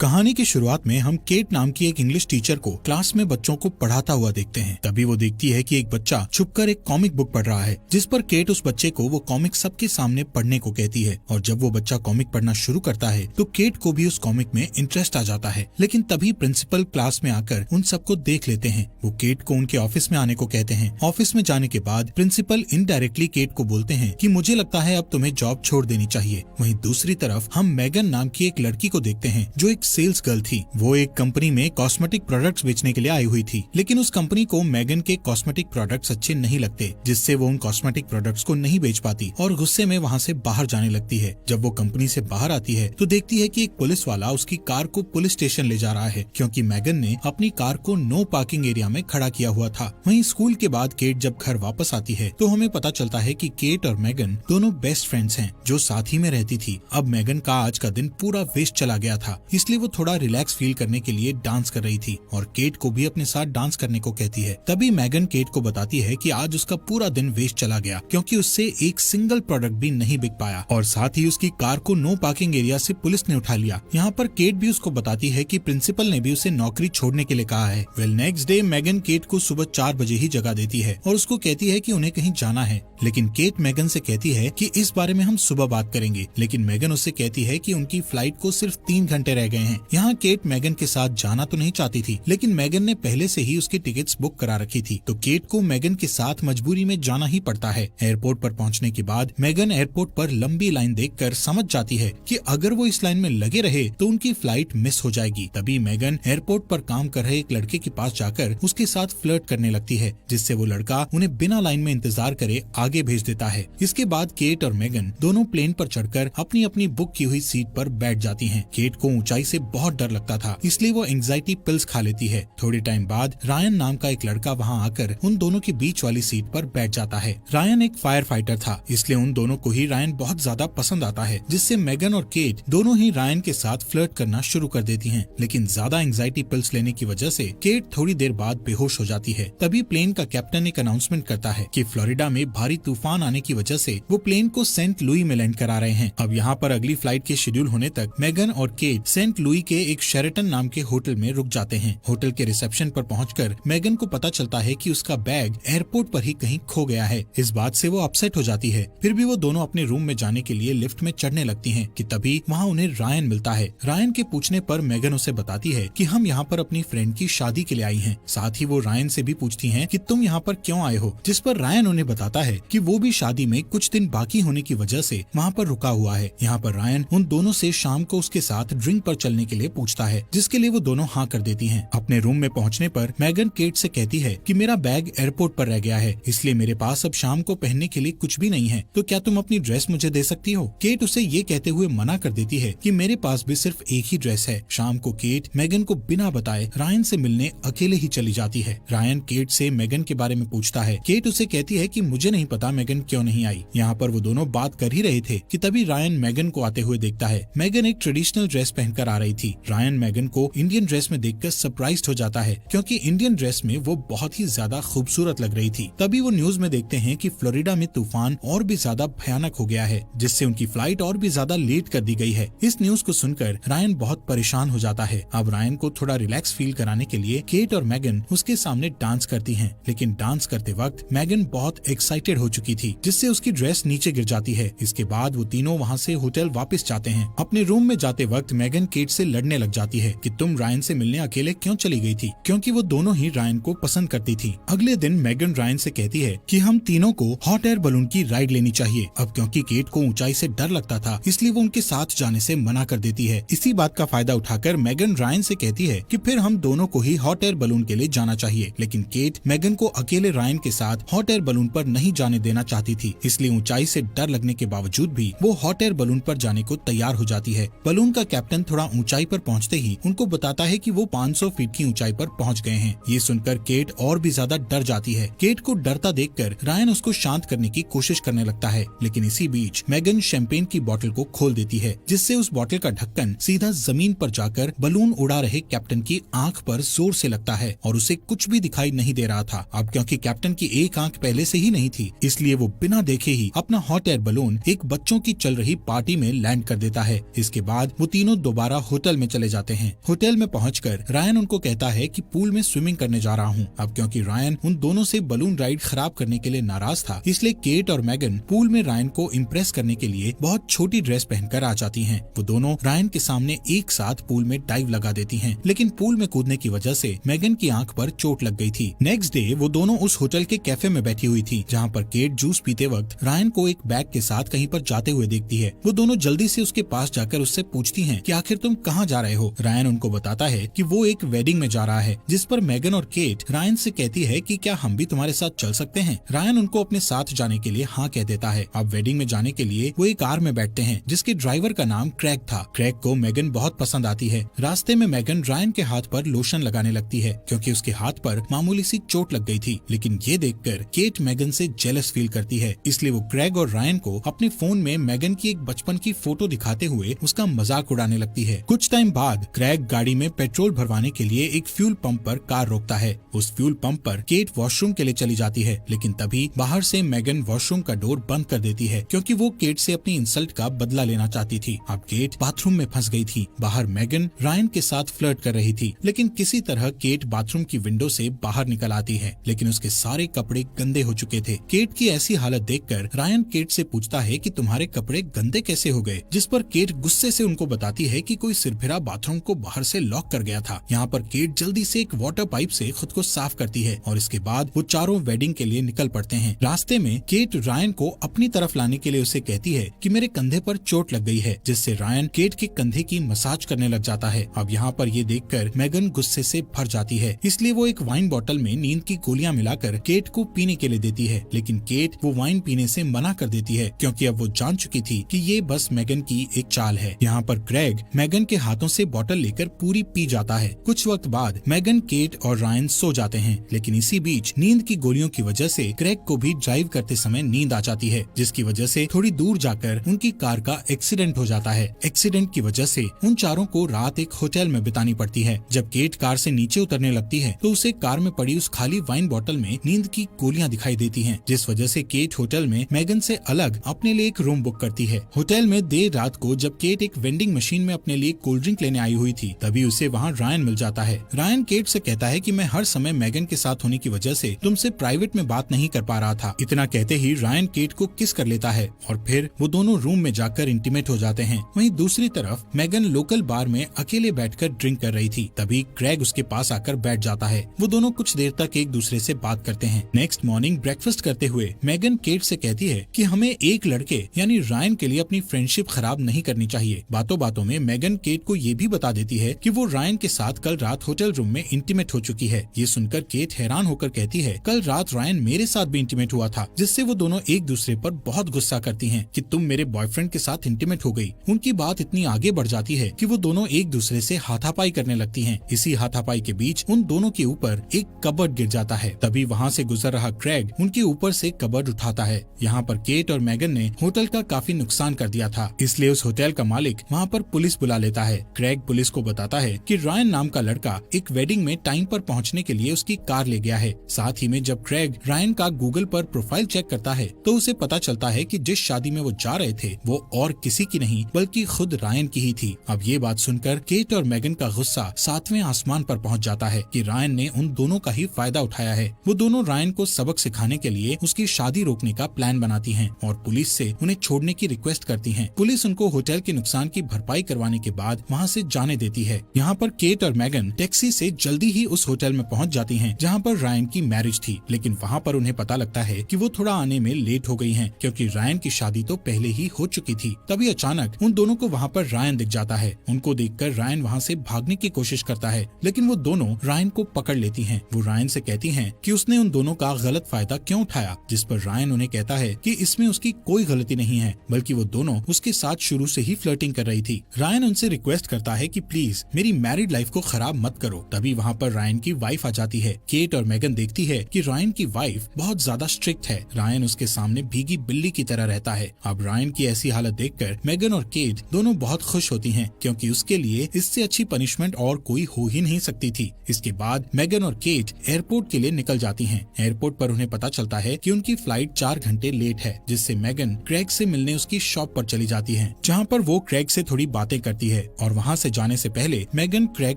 कहानी की शुरुआत में हम केट नाम की एक इंग्लिश टीचर को क्लास में बच्चों को पढ़ाता हुआ देखते हैं। तभी वो देखती है कि एक बच्चा छुपकर एक कॉमिक बुक पढ़ रहा है, जिस पर केट उस बच्चे को वो कॉमिक सबके सामने पढ़ने को कहती है। और जब वो बच्चा कॉमिक पढ़ना शुरू करता है तो केट को भी उस कॉमिक में इंटरेस्ट आ जाता है। लेकिन तभी प्रिंसिपल क्लास में आकर उन सबको देख लेते हैं। वो केट को उनके ऑफिस में आने को कहते हैं। ऑफिस में जाने के बाद प्रिंसिपल इनडायरेक्टली केट को बोलते हैं कि मुझे लगता है अब तुम्हें जॉब छोड़ देनी चाहिए। वहीं दूसरी तरफ हम मैगन नाम की एक लड़की को देखते हैं जो एक सेल्स गर्ल थी। वो एक कंपनी में कॉस्मेटिक प्रोडक्ट्स बेचने के लिए आई हुई थी, लेकिन उस कंपनी को मैगन के कॉस्मेटिक प्रोडक्ट्स अच्छे नहीं लगते, जिससे वो उन कॉस्मेटिक प्रोडक्ट्स को नहीं बेच पाती और गुस्से में वहाँ से बाहर जाने लगती है। जब वो कंपनी से बाहर आती है तो देखती है कि एक पुलिस वाला उसकी कार को पुलिस स्टेशन ले जा रहा है, क्योंकि मैगन ने अपनी कार को नो पार्किंग एरिया में खड़ा किया हुआ था। वहीं स्कूल के बाद केट जब घर वापस आती है तो हमें पता चलता है कि केट और मैगन दोनों बेस्ट फ्रेंड्स हैं जो साथ ही में रहती थी। अब मैगन का आज का दिन पूरा वेस्ट चला गया था, इसलिए वो थोड़ा रिलैक्स फील करने के लिए डांस कर रही थी और केट को भी अपने साथ डांस करने को कहती है। तभी मैगन केट को बताती है कि आज उसका पूरा दिन वेस्ट चला गया, क्योंकि उससे एक सिंगल प्रोडक्ट भी नहीं बिक पाया और साथ ही उसकी कार को नो पार्किंग एरिया से पुलिस ने उठा लिया। यहाँ पर केट भी उसको बताती है कि प्रिंसिपल ने भी उसे नौकरी छोड़ने के लिए कहा है। नेक्स्ट डे मैगन केट को सुबह 4 बजे ही जगा देती है और उसको कहती है कि उन्हें कहीं जाना है, लेकिन केट मैगन से कहती है कि इस बारे में हम सुबह बात करेंगे। लेकिन मैगन उससे कहती है कि उनकी फ्लाइट को सिर्फ 3 घंटे रह गए हैं। यहाँ केट मैगन के साथ जाना तो नहीं चाहती थी, लेकिन मैगन ने पहले से ही उसकी टिकट्स बुक करा रखी थी, तो केट को मैगन के साथ मजबूरी में जाना ही पड़ता है। एयरपोर्ट पर पहुंचने के बाद मैगन एयरपोर्ट पर लंबी लाइन देखकर समझ जाती है कि अगर वो इस लाइन में लगे रहे तो उनकी फ्लाइट मिस हो जाएगी। तभी मैगन एयरपोर्ट पर काम कर रहे एक लड़के के पास जाकर उसके साथ फ्लर्ट करने लगती है, जिससे वो लड़का उन्हें बिना लाइन में इंतजार करे आगे भेज देता है। इसके बाद केट और मैगन दोनों प्लेन पर चढ़कर अपनी अपनी बुक की हुई सीट पर बैठ जाती हैं। केट को ऊंचाई से बहुत डर लगता था, इसलिए वो एंजाइटी पिल्स खा लेती है। थोड़े टाइम बाद रायन नाम का एक लड़का वहाँ आकर उन दोनों के बीच वाली सीट पर बैठ जाता है। रायन एक फायर फाइटर था, इसलिए उन दोनों को ही रायन बहुत ज्यादा पसंद आता है, जिससे मैगन और केट दोनों ही रायन के साथ फ्लर्ट करना शुरू कर देती हैं। लेकिन ज्यादा एंजाइटी पिल्स लेने की वजह से केट थोड़ी देर बाद बेहोश हो जाती है। तभी प्लेन का कैप्टन एक अनाउंसमेंट करता है कि फ्लोरिडा में भारी तूफान आने की वजह से वो प्लेन को सेंट लुई में लैंड करा रहे हैं। अब यहाँ पर अगली फ्लाइट के शेड्यूल होने तक मैगन और केट सेंट लुई के एक शेरेटन नाम के होटल में रुक जाते हैं। होटल के रिसेप्शन पर पहुंचकर मैगन को पता चलता है कि उसका बैग एयरपोर्ट पर ही कहीं खो गया है। इस बात से वो अपसेट हो जाती है। फिर भी वो दोनों अपने रूम में जाने के लिए लिफ्ट में चढ़ने लगती हैं कि तभी वहाँ उन्हें रायन मिलता है। रायन के पूछने पर मैगन उसे बताती है कि हम यहाँ पर अपनी फ्रेंड की शादी के लिए आई हैं। साथ ही वो रायन से भी पूछती हैं कि तुम यहाँ पर क्यों आए हो, जिस पर रायन उन्हें बताता है कि वो भी शादी में कुछ दिन बाकी होने की वजह से वहाँ पर रुका हुआ है। यहाँ पर रायन उन दोनों से शाम को उसके साथ ड्रिंक पर चलने के लिए पूछता है, जिसके लिए वो दोनों हाँ कर देती हैं। अपने रूम में पहुंचने पर मैगन केट से कहती है कि मेरा बैग एयरपोर्ट पर रह गया है, इसलिए मेरे पास अब शाम को पहनने के लिए कुछ भी नहीं है, तो क्या तुम अपनी ड्रेस मुझे दे सकती हो। केट उसे ये कहते हुए मना कर देती है कि मेरे पास भी सिर्फ एक ही ड्रेस है। शाम को केट मैगन को बिना बताए रायन से मिलने अकेले ही चली जाती है। रायन केट से मैगन के बारे में पूछता है। केट उसे कहती है कि मुझे नहीं पता मैगन क्यों नहीं आई। यहाँ पर वो दोनों बात कर ही रहे थे कि तभी रायन मैगन को आते हुए देखता है। मैगन एक ट्रेडिशनल ड्रेस पहनकर आ रही थी। रायन मैगन को इंडियन ड्रेस में देखकर सरप्राइज्ड हो जाता है, क्योंकि इंडियन ड्रेस में वो बहुत ही ज्यादा खूबसूरत लग रही थी। तभी वो न्यूज में देखते हैं कि फ्लोरिडा में तूफान और भी ज्यादा भयानक हो गया है, जिससे उनकी फ्लाइट और भी ज्यादा लेट कर दी गई है। इस न्यूज को सुनकर रायन बहुत परेशान हो जाता है। अब रायन को थोड़ा रिलैक्स फील कराने के लिए केट और मैगन उसके सामने डांस करती हैं, लेकिन डांस करते वक्त मैगन बहुत एक्साइटेड हो चुकी थी, जिससे उसकी ड्रेस नीचे गिर जाती है। इसके बाद वो तीनों वहाँ से होटल वापस जाते हैं। अपने रूम में जाते वक्त मैगन केट से लड़ने लग जाती है कि तुम रायन से मिलने अकेले क्यों चली गई थी, क्योंकि वो दोनों ही रायन को पसंद करती थी। अगले दिन मैगन रायन से कहती है कि हम तीनों को हॉट एयर बलून की राइड लेनी चाहिए। अब क्योंकि केट को ऊंचाई से डर लगता था, इसलिए वो उनके साथ जाने से मना कर देती है। इसी बात का फायदा उठाकर मैगन रायन से कहती है कि फिर हम दोनों को ही हॉट एयर बलून के लिए जाना चाहिए। लेकिन केट मैगन को अकेले रायन के साथ हॉट एयर बलून पर नहीं जाने देना चाहती थी, इसलिए ऊंचाई से डर लगने के बावजूद भी वो हॉट एयर बलून पर जाने को तैयार हो जाती है। बलून का कैप्टन थोड़ा ऊंचाई पर पहुंचते ही उनको बताता है कि वो 500 फीट की ऊंचाई पर पहुंच गए हैं। ये सुनकर केट और भी ज्यादा डर जाती है। केट को डरता देखकर रायन उसको शांत करने की कोशिश करने लगता है, लेकिन इसी बीच मैगन शैंपेन की बोतल को खोल देती है, जिससे उस बोतल का ढक्कन सीधा जमीन पर जाकर बलून उड़ा रहे कैप्टन की आंख पर जोर से लगता है और उसे कुछ भी दिखाई नहीं दे रहा था। अब क्योंकि कैप्टन की एक आंख पहले से ही नहीं थी, इसलिए वो बिना देखे ही अपना हॉट एयर बलून एक बच्चों की चल रही पार्टी में लैंड कर देता है। इसके बाद वो तीनों दोबारा होटल में चले जाते हैं। होटल में पहुंचकर रायन उनको कहता है कि पूल में स्विमिंग करने जा रहा हूँ। अब क्योंकि रायन उन दोनों से बलून राइड खराब करने के लिए नाराज था, इसलिए केट और मैगन पूल में रायन को इम्प्रेस करने के लिए बहुत छोटी ड्रेस पहनकर आ जाती हैं। वो दोनों रायन के सामने एक साथ पूल में डाइव लगा देती हैं, लेकिन पूल में कूदने की वजह से मैगन की आंख पर चोट लग गई थी। नेक्स्ट डे वो दोनों उस होटल के कैफे में बैठी हुई थी, जहाँ पर केट जूस पीते वक्त रायन को एक बैग के साथ कहीं पर जाते हुए देखती है। वो दोनों जल्दी से उसके पास जाकर उससे पूछती हैं कि आखिर तुम कहाँ जा रहे हो। रायन उनको बताता है कि वो एक वेडिंग में जा रहा है, जिस पर मैगन और केट रायन से कहती है कि क्या हम भी तुम्हारे साथ चल सकते हैं। रायन उनको अपने साथ जाने के लिए हाँ कह देता है। अब वेडिंग में जाने के लिए वो एक कार में बैठते हैं, जिसके ड्राइवर का नाम क्रैग था। क्रैग को मैगन बहुत पसंद आती है। रास्ते में मैगन रायन के हाथ पर लोशन लगाने लगती है, क्योंकि उसके हाथ पर मामूली सी चोट लग गई थी। लेकिन ये देखकर केट मैगन से जेलस फील करती है, इसलिए वो क्रैग और रायन को अपने फोन में मैगन की एक बचपन की फोटो दिखाते हुए उसका मजाक उड़ाने लगती है। कुछ टाइम बाद क्रैग गाड़ी में पेट्रोल भरवाने के लिए एक फ्यूल पंप पर कार रोकता है। उस फ्यूल पंप पर केट वॉशरूम के लिए चली जाती है, लेकिन तभी बाहर से मैगन वॉशरूम का डोर बंद कर देती है, क्योंकि वो केट से अपनी इंसल्ट का बदला लेना चाहती थी। अब केट बाथरूम में फंस गई थी। बाहर मैगन रायन के साथ फ्लर्ट कर रही थी, लेकिन किसी तरह केट बाथरूम की विंडो से बाहर निकल आती है, लेकिन उसके सारे कपड़े गंदे हो चुके थे। केट की ऐसी हालत देखकर रायन केट से पूछता है कि तुम्हारे कपड़े गंदे कैसे हो गए, जिस पर केट गुस्से से उनको बताती है कि कोई सिरफिरा बाथरूम को बाहर से लॉक कर गया था। यहाँ पर केट जल्दी से एक वाटर पाइप से खुद को साफ करती है और इसके बाद वो चारों वेडिंग के लिए निकल पड़ते हैं। रास्ते में केट रायन को अपनी तरफ लाने के लिए उसे कहती है कि मेरे कंधे पर चोट लग गई है, जिससे रायन केट के कंधे की मसाज करने लग जाता है। अब यहाँ पर ये देखकर मैगन गुस्से से भर जाती है, इसलिए वो एक वाइन बोतल में नींद की गोलियां मिलाकर केट को पीने के लिए देती है, लेकिन केट वो वाइन पीने से मना कर देती है, क्योंकि अब वो जान चुकी थी कि ये बस मैगन की एक चाल है। यहाँ पर क्रैग मैगन के हाथों से बोतल लेकर पूरी पी जाता है। कुछ वक्त बाद मैगन, केट और रायन सो जाते हैं, लेकिन इसी बीच नींद की गोलियों की वजह से क्रैग को भी ड्राइव करते समय नींद आ जाती है, जिसकी वजह से थोड़ी दूर जाकर उनकी कार का एक्सीडेंट हो जाता है। एक्सीडेंट की वजह से उन चारों को रात एक होटल में बितानी पड़ती है। जब केट कार से नीचे उतरने लगती है तो उसे कार में पड़ी उस खाली वाइन बोतल में नींद की गोलियां दिखाई देती हैं, जिस वजह से केट होटल में मैगन से अलग अपने लिए एक रूम बुक करती है। होटल में देर रात को जब केट एक वेंडिंग मशीन में अपने लिए कोल्ड ड्रिंक लेने आई हुई थी, तभी उसे वहाँ रायन मिल जाता है। रायन केट से कहता है कि मैं हर समय मैगन के साथ होने की वजह से तुमसे प्राइवेट में बात नहीं कर पा रहा था। इतना कहते ही रायन केट को किस कर लेता है और फिर वो दोनों रूम में जाकर इंटीमेट हो जाते हैं। वहीं दूसरी तरफ मैगन लोकल बार में अकेले बैठकर ड्रिंक कर रही थी, तभी क्रैग उसके पास आकर बैठ जाता है। वो दोनों कुछ देर तक एक दूसरे से बात करते हैं। नेक्स्ट मॉर्निंग ब्रेकफास्ट करते हुए मैगन केट से कहती है कि हमें एक लड़के यानी रायन के लिए अपनी फ्रेंडशिप खराब नहीं करनी चाहिए। बातों बातों में मैगन केट को ये भी बता देती है कि वो रायन के साथ कल रात होटल रूम में इंटीमेट हो चुकी है। ये सुनकर केट हैरान होकर कहती है कल रात रायन मेरे साथ भी इंटीमेट हुआ था, जिससे वो दोनों एक दूसरे पर बहुत गुस्सा करती हैं कि तुम मेरे बॉयफ्रेंड के साथ इंटीमेट हो गई। उनकी बात इतनी आगे बढ़ जाती है कि वो दोनों एक दूसरे से हाथापाई करने लगती हैं। इसी हाथापाई के बीच उन दोनों के ऊपर एक कबर्ड गिर जाता है। तभी वहाँ से गुजर रहा क्रैग उनके ऊपर से कबर्ड उठाता है। यहाँ पर केट और मैगन ने होटल का काफी नुकसान कर दिया था, इसलिए उस होटल का मालिक वहाँ पर पुलिस बुला लेता है। क्रैग पुलिस को बताता है कि रायन नाम का लड़का एक वेडिंग में टाइम पर पहुँचने के लिए उसकी कार ले गया है। साथ ही में जब क्रैग रायन का गूगल पर प्रोफाइल चेक करता है तो उसे पता चलता है कि जिस शादी में वो जा रहे थे वो और किसी की नहीं बल्कि खुद रायन की ही थी। अब ये बात सुनकर केट और मैगन का गुस्सा 7वें आसमान पर पहुंच जाता है कि रायन ने उन दोनों का ही फायदा उठाया है। वो दोनों रायन को सबक सिखाने के लिए उसकी शादी रोकने का प्लान बनाती हैं और पुलिस से उन्हें छोड़ने की रिक्वेस्ट करती हैं। पुलिस उनको होटल के नुकसान की भरपाई करवाने के बाद वहाँ से जाने देती है। यहाँ पर केट और मैगन टैक्सी से जल्दी ही उस होटल में पहुँच जाती हैं जहाँ पर रायन की मैरिज थी, लेकिन वहाँ पर उन्हें पता लगता है कि वो थोड़ा आने में लेट हो गई हैं, क्योंकि रायन की शादी तो पहले ही हो चुकी थी। तभी अचानक उन दोनों को वहाँ पर रायन दिख जाता है। उनको देखकर रायन वहाँ से भागने की कोशिश करता है, लेकिन वो दोनों रायन को पकड़ लेती हैं। वो रायन से कहती हैं कि उसने उन दोनों का गलत फायदा क्यों उठाया, जिस पर रायन उन्हें कहता है कि इसमें उसकी कोई गलती नहीं है, बल्कि वो दोनों उसके साथ शुरू से ही फ्लर्टिंग कर रही थी। रायन उनसे रिक्वेस्ट करता है कि प्लीज मेरी मैरिड लाइफ को खराब मत करो। तभी वहाँ पर रायन की वाइफ आ जाती है। केट और मैगन देखती है कि रायन की वाइफ बहुत ज्यादा स्ट्रिक्ट है। रायन उसके सामने भीगी बिल्ली की तरह रहता है। अब रायन की ऐसी हालत देखकर मैगन और केट दोनों बहुत खुश होती हैं, क्योंकि उसके लिए इससे अच्छी पनिशमेंट और कोई हो ही नहीं सकती थी। इसके बाद मैगन और केट एयरपोर्ट के लिए निकल जाती हैं। एयरपोर्ट पर उन्हें पता चलता है कि उनकी फ्लाइट 4 घंटे लेट है, जिससे मैगन क्रैग से मिलने उसकी शॉप पर चली जाती है, जहाँ पर वो क्रैग से थोड़ी बातें करती है। है और वहाँ से जाने से पहले मैगन क्रैग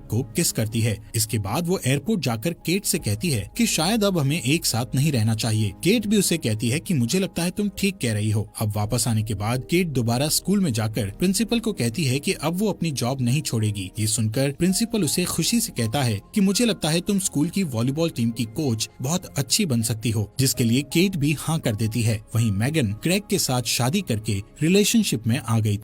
को किस करती है। इसके बाद वो एयरपोर्ट जाकर केट से कहती है कि शायद अब हमें एक साथ नहीं रहना चाहिए। केट भी उसे कहती है कि मुझे लगता है तुम ठीक कह रही हो। अब वापस आने के बाद केट दोबारा स्कूल में जाकर प्रिंसिपल को कहती है कि अब वो अपनी जॉब नहीं छोड़ेगी। ये सुनकर प्रिंसिपल उसे खुशी से कहता है कि मुझे लगता है तुम स्कूल की वॉलीबॉल टीम की कोच बहुत अच्छी बन सकती हो, जिसके लिए केट भी हाँ कर देती है। वहीं मैगन क्रैग के साथ शादी करके रिलेशनशिप में आ गई।